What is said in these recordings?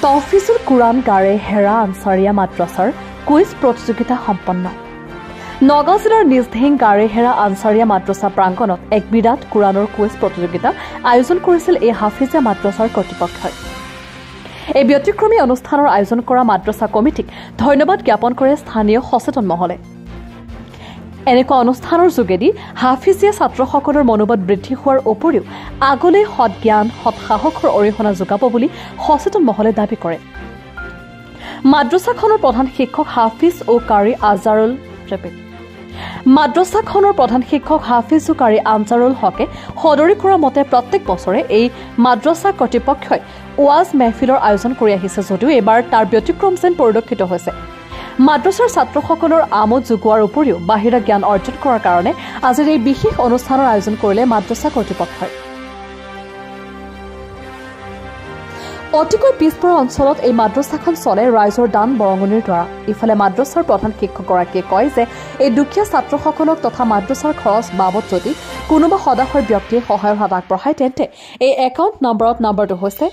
তহফিজুল Curran গাৰে হেৰা আনচাৰিয়া মাদ্ৰাছাৰ quiz প্ৰতিযোগিতা সম্পন্ন। নগাঁও জিলাৰ নিজধেং গাৰে হেৰা আনচাৰিয়া মাদ্ৰাছা প্ৰাংগণত এক বিৰাট কুৰাণৰ কুইজ প্ৰতিযোগিতা আয়োজন কৰিছিল এই হাফিজীয়া মাদ্ৰাছাৰ কৰ্তৃপক্ষই। এই ব্যতিক্ৰমী অনুষ্ঠানৰ আয়োজন কৰা মাদ্ৰাছা কমিটিক ধন্যবাদ জ্ঞাপন কৰে স্থানীয় সচেতন মহলে। এনেকুৱা অনুষ্ঠানৰ যোগেদি হাফিজীয়া ছাত্ৰসকলৰ মনোবল বৃদ্ধি হোৱাৰ উপৰিও আগলৈ সৎ জ্ঞান সৎ সাহসৰ অৰিহণা যোগাব বুলি সচেতন মহলে দাবী কৰে। মাদ্ৰাছাখনৰ প্ৰধান শিক্ষক হাফিজ ও কাৰী আনজাৰুল হকে সদৰি কৰা মতে প্ৰত্যেক বছৰে এই মাদ্ৰাছা কৰ্তৃপক্ষই ওৱাজ মেহফিলৰ আয়োজন কৰি আহিছে যদিও এইবাৰ তাৰ ব্যতিক্ৰম যেন পৰিলক্ষিত হৈছে। মাদ্ৰাছাৰ ছাত্ৰসকলৰ আমোদ যোগোৱাৰ উপৰিও বাহিৰা জ্ঞান অৰ্জন কৰাৰ কাৰণে আজিৰ এই বিশেষ অনুষ্ঠানৰ আয়োজন কৰিলে মাদ্ৰাছা কৰ্তৃপক্ষই। অতিকৈ পিছপৰা অঞ্চলত এই মাদ্ৰাছাখন চলে ৰাইজৰ দান বৰঙণিৰ দ্বাৰা। ইফালে মাদ্ৰাছাৰ প্ৰধান শিক্ষকগৰাকীয়ে কয় যে এই দুখীয়া ছাত্ৰসকলক তথা মাদ্ৰাছাৰ খৰচ বাবদ যদি কোনোবা সদাশয় ব্যক্তিয়ে সহায়ৰ হাত আগবঢ়ায় তেন্তে এই একাউণ্ট নম্বৰটো হৈছে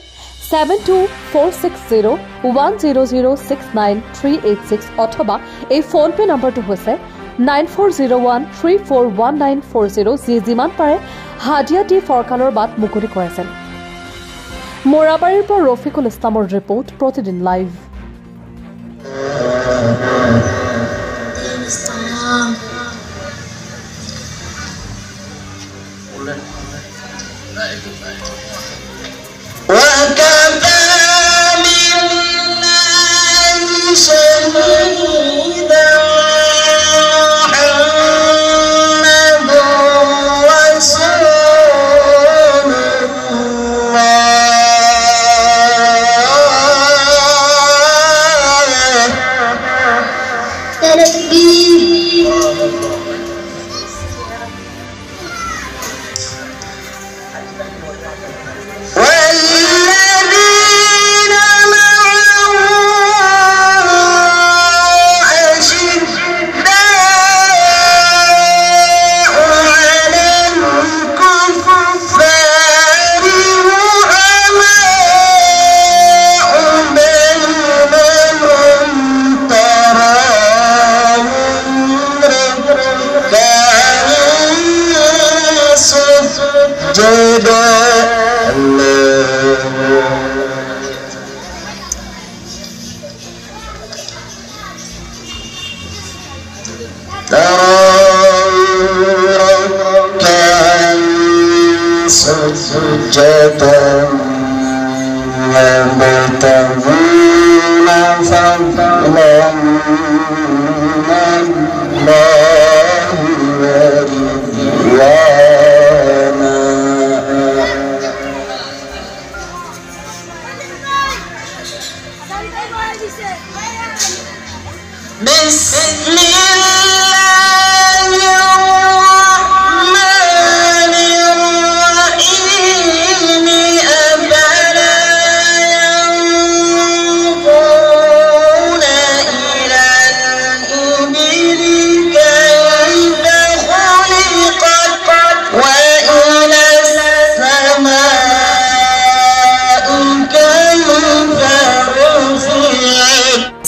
724601006936 অথবা এই ফোনপে নম্বৰটো হৈছে 9401341940 যি যিমান পাৰে হাদিয়া দি ফৰকালৰ বাট মুকলি কৰাইছিল। মোৰাবাৰীৰ পৰা ৰফিকুল ইছলামৰ ৰিপৰ্ট, প্ৰতিদিন লাইভ।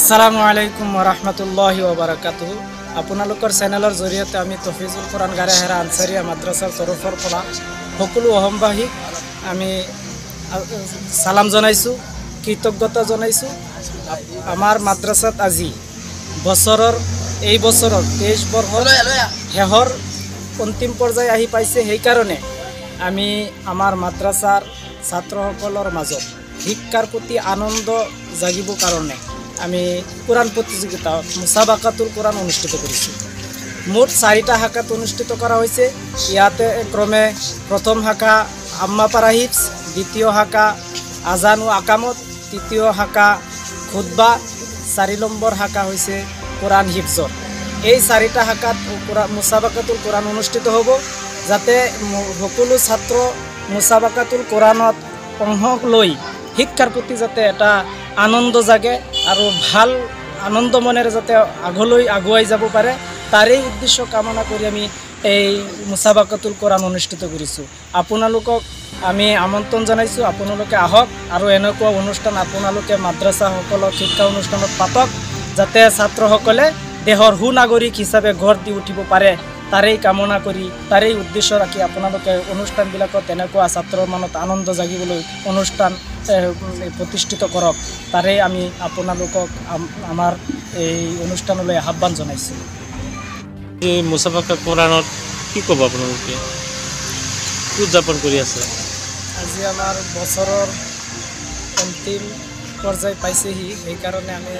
আসসালামু আলাইকুম ওৰহমতুল্লাহি ওবাৰাকাতুহু। আপোনালোকৰ চেনেলৰ জৰিয়তে আমি তহফিজুল কুৰাণ গাৰে হেৰা আনচাৰিয়া মাদ্ৰাছাৰ তৰফৰ পৰা সকলো অসমবাসীক আমি সালাম জনাইছোঁ, কৃতজ্ঞতা জনাইছোঁ। আমাৰ মাদ্ৰাছাত আজি এই বছৰৰ 23 বৰ্ষৰ শেষৰ অন্তিম পৰ্যায় আহি পাইছে। সেইকাৰণে আমি আমাৰ মাদ্ৰাছাৰ ছাত্ৰসকলৰ মাজত শিক্ষাৰ প্ৰতি আনন্দ জাগিবৰ কাৰণে আমি কুৰাণ প্ৰতিযোগিতা মুসাবাকাতুল কুৰাণ অনুষ্ঠিত কৰিছোঁ। মুঠ 4টা শাখাত অনুষ্ঠিত কৰা হৈছে। ইয়াতে ক্ৰমে প্ৰথম শাখা আম্মা পাৰা হিফজ, দ্বিতীয় শাখা আজান ও আকামত, তৃতীয় শাখা খুতবা, 4 নম্বৰ শাখা হৈছে কুৰাণ হিফজৰ। এই 4টা শাখাত মুসাবাকাতুল কুৰাণ অনুষ্ঠিত হ'ব, যাতে সকলো ছাত্ৰ মুসাবাকাতুল কুৰাণত অংশ লৈ শিক্ষাৰ প্ৰতি যাতে এটা আনন্দ জাগে আৰু ভাল আনন্দ মনেৰে যাতে আগলৈ আগুৱাই যাব পাৰে, তাৰেই উদ্দেশ্য কামনা কৰি আমি এই মুসাবাকাতুল কুৰাণ অনুষ্ঠিত কৰিছোঁ। আপোনালোকক আমি আমন্ত্ৰণ জনাইছোঁ আপোনালোকে আহক আৰু এনেকুৱা অনুষ্ঠান আপোনালোকে মাদ্ৰাছাসকলক শিক্ষা অনুষ্ঠানত পাতক যাতে ছাত্ৰসকলে দেশৰ সুনাগৰিক হিচাপে গঢ় দি উঠিব পাৰে তাৰেই কামনা কৰি তাৰেই উদ্দেশ্য ৰাখি আপোনালোকে অনুষ্ঠানবিলাকত তেনেকুৱা ছাত্ৰৰ মনত আনন্দ জাগিবলৈ অনুষ্ঠান প্ৰতিষ্ঠিত কৰক তাৰেই আমি আপোনালোকক আমাৰ এই অনুষ্ঠানলৈ আহ্বান জনাইছোঁ। এই মুছাবাকা কোৰাণত কি ক'ব আপোনালোকে উদযাপন কৰি আছে? আজি আমাৰ বছৰৰ অন্তিম পৰ্যায় পাইছেহি সেইকাৰণে আমি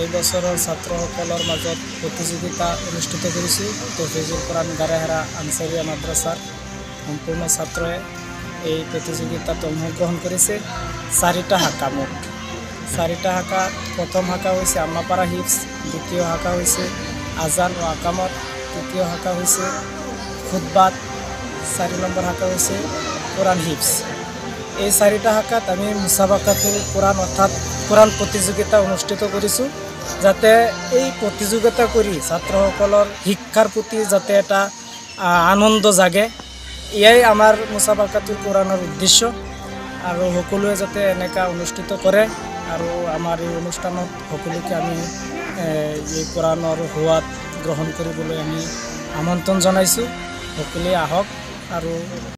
এই বছৰৰ ছাত্ৰসকলৰ মাজত প্ৰতিযোগিতা অনুষ্ঠিত কৰিছোঁ। তফিজুল কোৰাণ গাৰেহেৰা আনচাৰিয়া মাদ্ৰাছাৰ সম্পূৰ্ণ ছাত্ৰই এই প্ৰতিযোগিতাত অংশগ্ৰহণ কৰিছে। 4টা শাখা মুঠ 4টা শাখা। প্ৰথম শাখা হৈছে আম্মাপাৰা হিফছ, দ্বিতীয় শাখা হৈছে আজান ও আকামত, তৃতীয় শাখা হৈছে খুতবাত, 4 নম্বৰ শাখা হৈছে কোৰাণ হিফছ। এই 4টা শাখাত আমি মুছাবাকাতুল কোৰাণ অৰ্থাৎ কোৰাণ প্ৰতিযোগিতা অনুষ্ঠিত কৰিছোঁ যাতে এই প্ৰতিযোগিতা কৰি ছাত্ৰসকলৰ শিক্ষাৰ প্ৰতি যাতে এটা আনন্দ জাগে এয়াই আমাৰ মুছাবাকাতুল কোৰাণৰ উদ্দেশ্য আৰু সকলোৱে যাতে এনেকুৱা অনুষ্ঠিত কৰে আৰু আমাৰ এই অনুষ্ঠানত সকলোকে আমি এই কোৰাণৰ সোৱাদ গ্ৰহণ কৰিবলৈ আমি আমন্ত্ৰণ জনাইছোঁ। সকলোৱে আহক আৰু